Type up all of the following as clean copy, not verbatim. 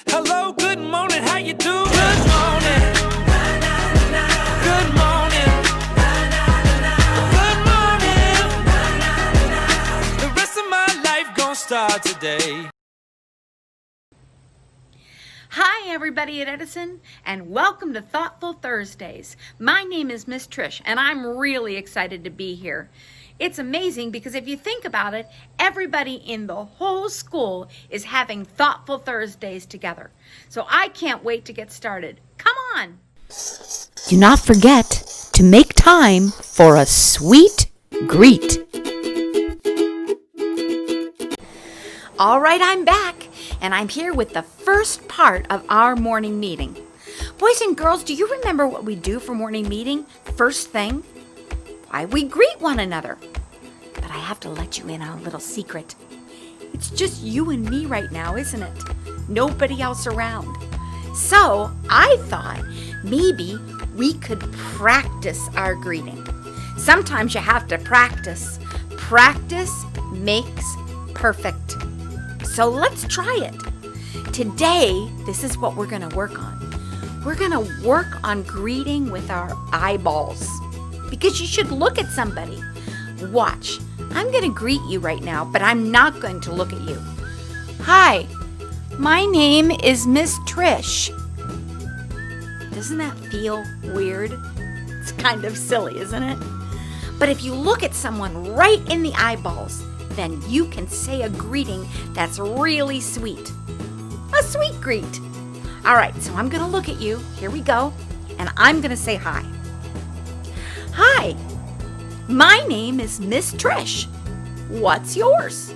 Hello, good morning, how you doing? Good morning. Good morning. Good morning. The rest of my life gonna start today. Hi everybody at Edison, and welcome to Thoughtful Thursdays. My name is Miss Trish, and I'm really excited to be here. It's amazing because if you think about it, everybody in the whole school is having Thoughtful Thursdays together. So I can't wait to get started. Come on! Do not forget to make time for a sweet greet. All right, I'm back, and I'm here with the first part of our morning meeting. Boys and girls, do you remember what we do for morning meeting? First thing? Why, we greet one another. But I have to let you in on a little secret. It's just you and me right now, isn't it? Nobody else around. So I thought maybe we could practice our greeting. Sometimes you have to practice. Practice makes perfect. So let's try it. Today, this is what we're going to work on. We're going to work on greeting with our eyeballs. Because you should look at somebody. Watch. I'm going to greet you right now, but I'm not going to look at you. Hi, my name is Miss Trish. Doesn't that feel weird? It's kind of silly, isn't it? But if you look at someone right in the eyeballs, then you can say a greeting that's really sweet. A sweet greet. All right, so I'm going to look at you. Here we go. And I'm going to say hi. Hi, my name is Miss Trish. What's yours?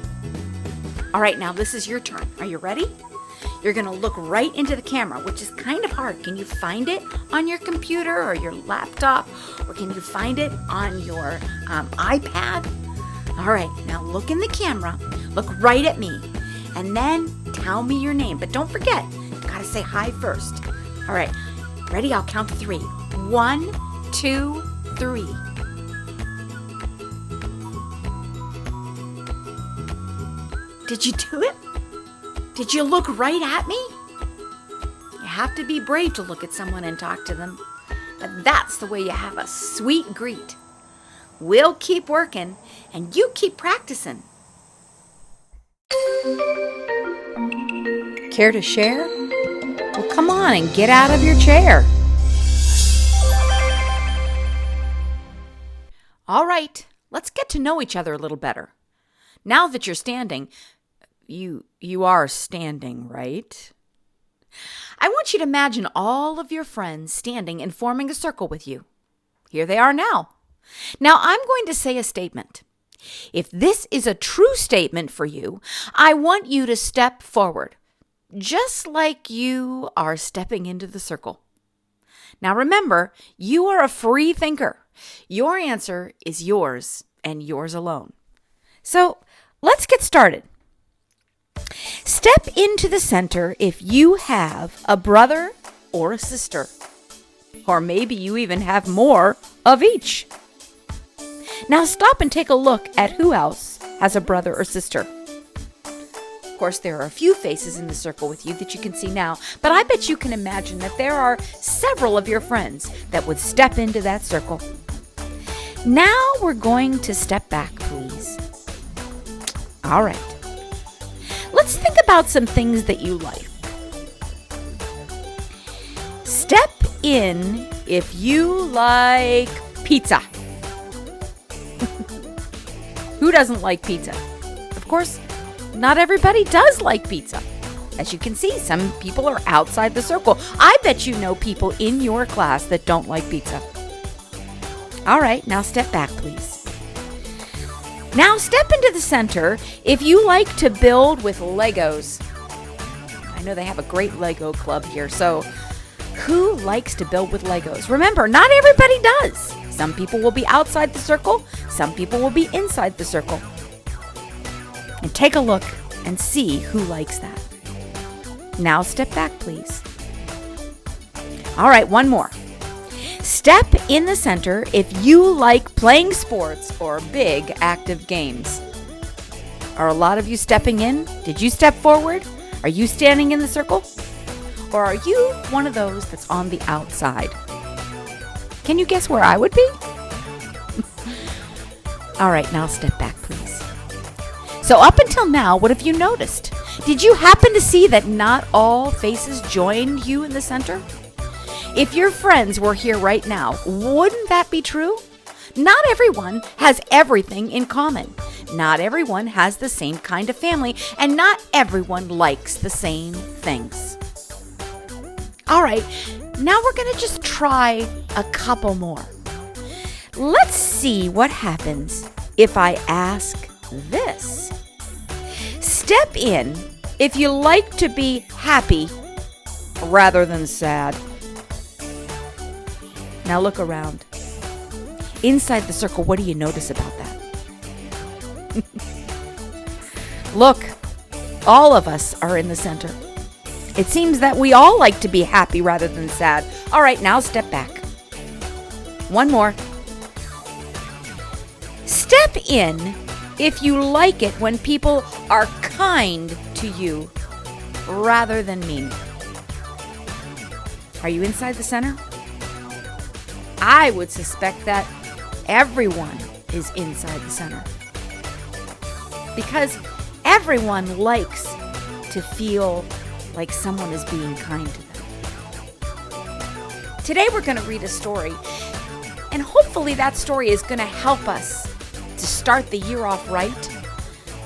All right, now this is your turn. Are you ready? You're going to look right into the camera, which is kind of hard. Can you find it on your computer or your laptop? Or can you find it on your iPad? All right, now look in the camera. Look right at me. And then tell me your name. But don't forget, you got to say hi first. All right, ready? I'll count to 3. 1, 2, 3. Did you do it? Did you look right at me? You have to be brave to look at someone and talk to them. But that's the way you have a sweet greet. We'll keep working, and you keep practicing. Care to share? Well, come on and get out of your chair. All right, let's get to know each other a little better. Now that you're standing, you are standing, right? I want you to imagine all of your friends standing and forming a circle with you. Here they are now. Now I'm going to say a statement. If this is a true statement for you, I want you to step forward, just like you are stepping into the circle. Now remember, you are a free thinker. Your answer is yours and yours alone. So let's get started. Step into the center if you have a brother or a sister, or maybe you even have more of each. Now stop and take a look at who else has a brother or sister. Of course, there are a few faces in the circle with you that you can see now, but I bet you can imagine that there are several of your friends that would step into that circle. Now we're going to step back, please. All right. Let's think about some things that you like. Step in if you like pizza. Who doesn't like pizza? Of course, not everybody does like pizza. As you can see, some people are outside the circle. I bet you know people in your class that don't like pizza. All right, now step back, please. Now step into the center if you like to build with Legos. I know they have a great Lego club here, so who likes to build with Legos? Remember, not everybody does. Some people will be outside the circle, some people will be inside the circle. And take a look and see who likes that. Now step back, please. All right, one more. Step in the center if you like playing sports or big active games. Are a lot of you stepping in? Did you step forward? Are you standing in the circle? Or are you one of those that's on the outside? Can you guess where I would be? All right, now step back, please. So up until now, what have you noticed? Did you happen to see that not all faces joined you in the center? If your friends were here right now, wouldn't that be true? Not everyone has everything in common. Not everyone has the same kind of family, and not everyone likes the same things. All right, now we're going to just try a couple more. Let's see what happens if I ask this. Step in if you like to be happy rather than sad. Now look around. Inside the circle, what do you notice about that? Look, all of us are in the center. It seems that we all like to be happy rather than sad. All right, now step back. One more. Step in if you like it when people are kind to you rather than mean. Are you inside the center? I would suspect that everyone is inside the center. Because everyone likes to feel like someone is being kind to them. Today we're going to read a story, and hopefully that story is going to help us to start the year off right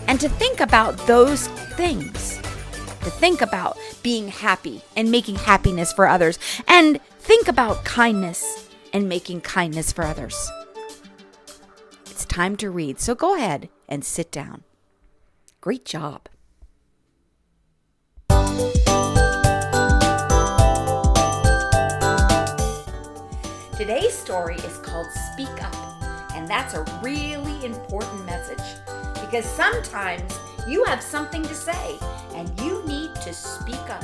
and to think about those things, to think about being happy and making happiness for others, and think about kindness and making kindness for others. It's time to read, so go ahead and sit down. Great job. Today's story is called Speak Up, and that's a really important message because sometimes you have something to say and you need to speak up.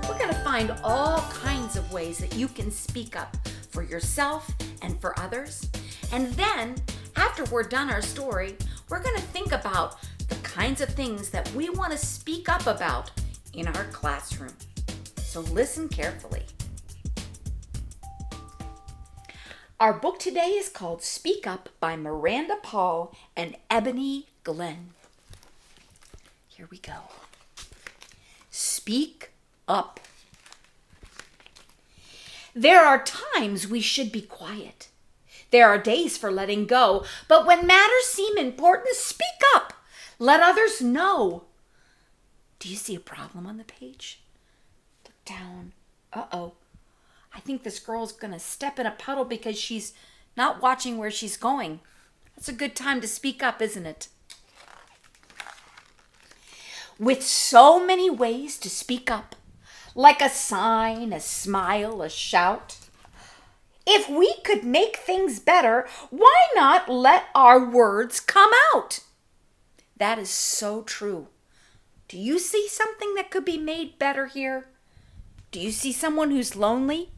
We're going to find all kinds of ways that you can speak up for yourself and for others. And then, after we're done our story, we're going to think about the kinds of things that we want to speak up about in our classroom. So listen carefully. Our book today is called Speak Up by Miranda Paul and Ebony Glenn. Here we go. Speak up. There are times we should be quiet. There are days for letting go. But when matters seem important, speak up. Let others know. Do you see a problem on the page? Look down. Uh-oh. I think this girl's going to step in a puddle because she's not watching where she's going. That's a good time to speak up, isn't it? With so many ways to speak up, like a sign, a smile, a shout. If we could make things better, why not let our words come out? That is so true. Do you see something that could be made better here? Do you see someone who's lonely?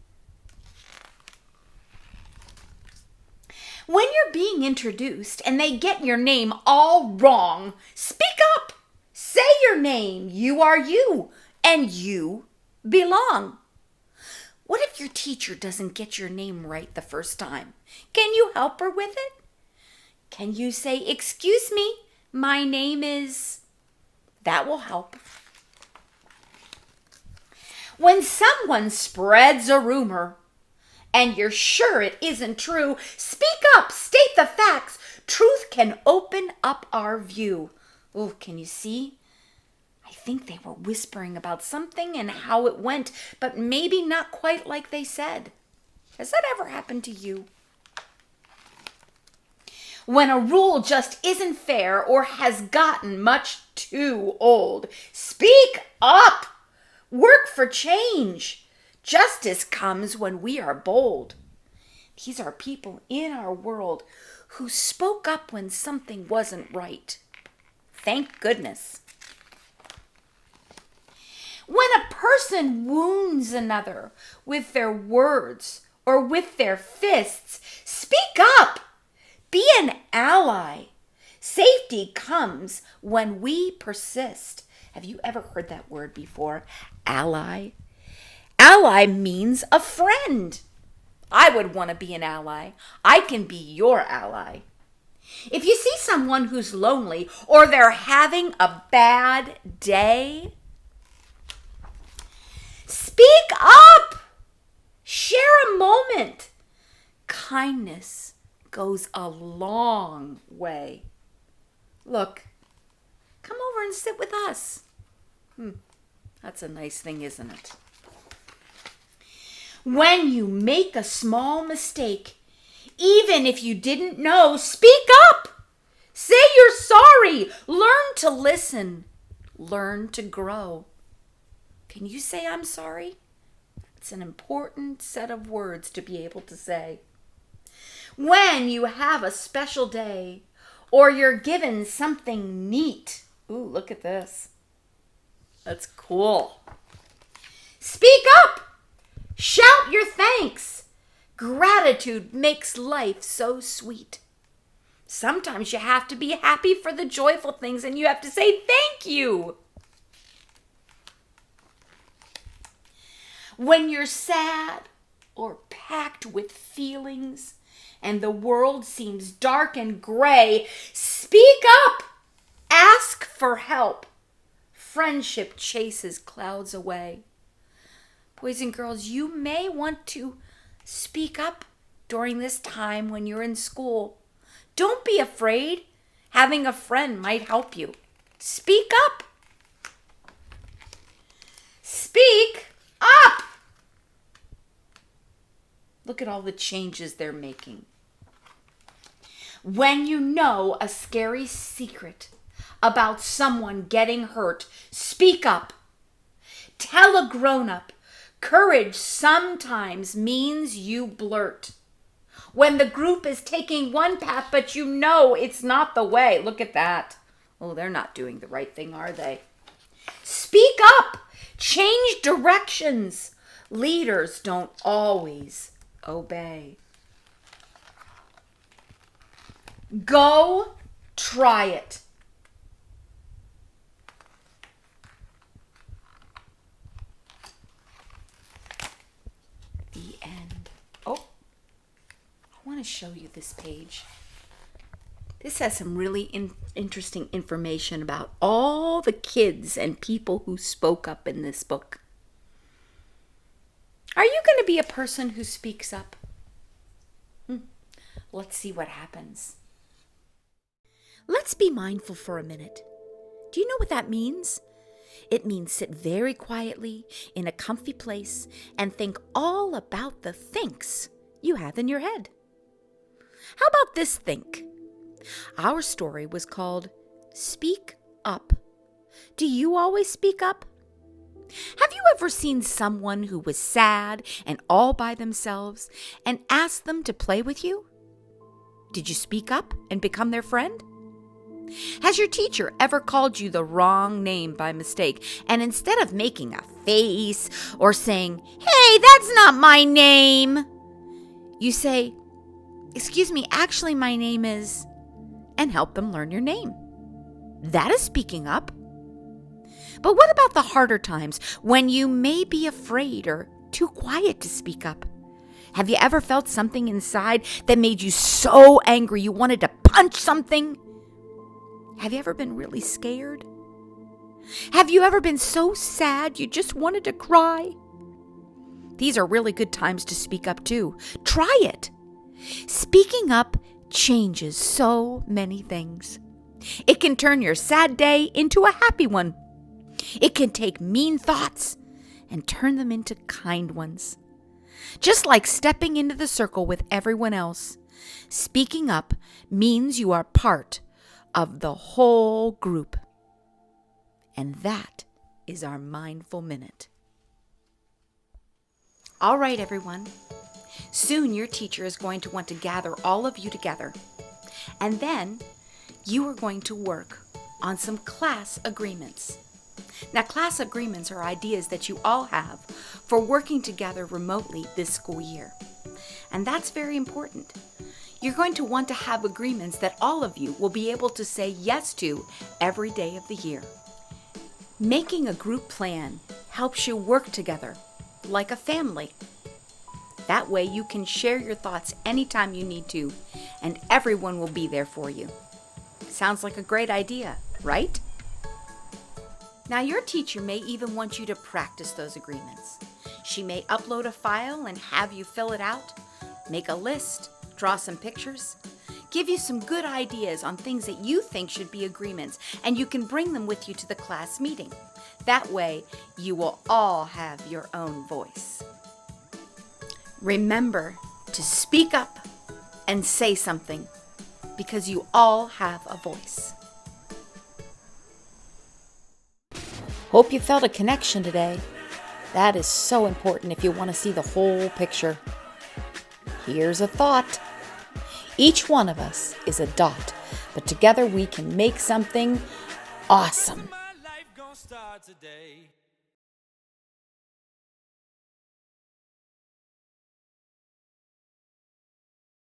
When you're being introduced and they get your name all wrong, speak up. Say your name. You are you, and you belong. What if your teacher doesn't get your name right the first time? Can you help her with it? Can you say, "Excuse me, my name is..." That will help. When someone spreads a rumor and you're sure it isn't true, speak up, state the facts. Truth can open up our view. Oh, can you see? I think they were whispering about something and how it went, but maybe not quite like they said. Has that ever happened to you? When a rule just isn't fair or has gotten much too old, speak up. Work for change. Justice comes when we are bold. These are people in our world who spoke up when something wasn't right. Thank goodness. When a person wounds another with their words or with their fists. Speak up. Be an ally. Safety comes when we persist. Have you ever heard that word before? Ally? Ally means a friend. I would want to be an ally. I can be your ally. If you see someone who's lonely or they're having a bad day, speak up. Share a moment. Kindness goes a long way. Look, come over and sit with us. That's a nice thing, isn't it? When you make a small mistake, even if you didn't know, speak up. Say you're sorry. Learn to listen. Learn to grow. Can you say I'm sorry? It's an important set of words to be able to say. When you have a special day or you're given something neat. Ooh, look at this. That's cool. Speak up. Shout your thanks. Gratitude makes life so sweet. Sometimes you have to be happy for the joyful things and you have to say thank you. When you're sad or packed with feelings and the world seems dark and gray, speak up. Ask for help. Friendship chases clouds away. Boys and girls, you may want to speak up during this time when you're in school. Don't be afraid. Having a friend might help you. Speak up. Speak up. Look at all the changes they're making. When you know a scary secret about someone getting hurt, speak up. Tell a grown-up. Courage sometimes means you blurt. When the group is taking one path, but you know it's not the way. Look at that. Oh, they're not doing the right thing, are they? Speak up. Change directions. Leaders don't always obey. Go try it. The end. Oh, I want to show you this page. This has some really interesting information about all the kids and people who spoke up in this book. Are you going to be a person who speaks up? Let's see what happens. Let's be mindful for a minute. Do you know what that means? It means sit very quietly in a comfy place and think all about the thinks you have in your head. How about this think? Our story was called Speak Up. Do you always speak up? Have you ever seen someone who was sad and all by themselves and asked them to play with you? Did you speak up and become their friend? Has your teacher ever called you the wrong name by mistake, and instead of making a face or saying, "Hey, that's not my name," you say, "Excuse me, actually my name is," and help them learn your name? That is speaking up. But what about the harder times when you may be afraid or too quiet to speak up? Have you ever felt something inside that made you so angry you wanted to punch something? Have you ever been really scared? Have you ever been so sad you just wanted to cry? These are really good times to speak up too. Try it. Speaking up changes so many things. It can turn your sad day into a happy one. It can take mean thoughts and turn them into kind ones. Just like stepping into the circle with everyone else, speaking up means you are part of the whole group. And that is our Mindful Minute. All right, everyone. Soon your teacher is going to want to gather all of you together. And then you are going to work on some class agreements. Now, class agreements are ideas that you all have for working together remotely this school year. and that's very important. You're going to want to have agreements that all of you will be able to say yes to every day of the year. Making a group plan helps you work together like a family. That way you can share your thoughts anytime you need to, and everyone will be there for you. Sounds like a great idea, right? Now your teacher may even want you to practice those agreements. She may upload a file and have you fill it out, make a list, draw some pictures, give you some good ideas on things that you think should be agreements, and you can bring them with you to the class meeting. That way, you will all have your own voice. Remember to speak up and say something, because you all have a voice. Hope you felt a connection today. That is so important if you want to see the whole picture. Here's a thought. Each one of us is a dot, but together we can make something awesome. My life gonna start today.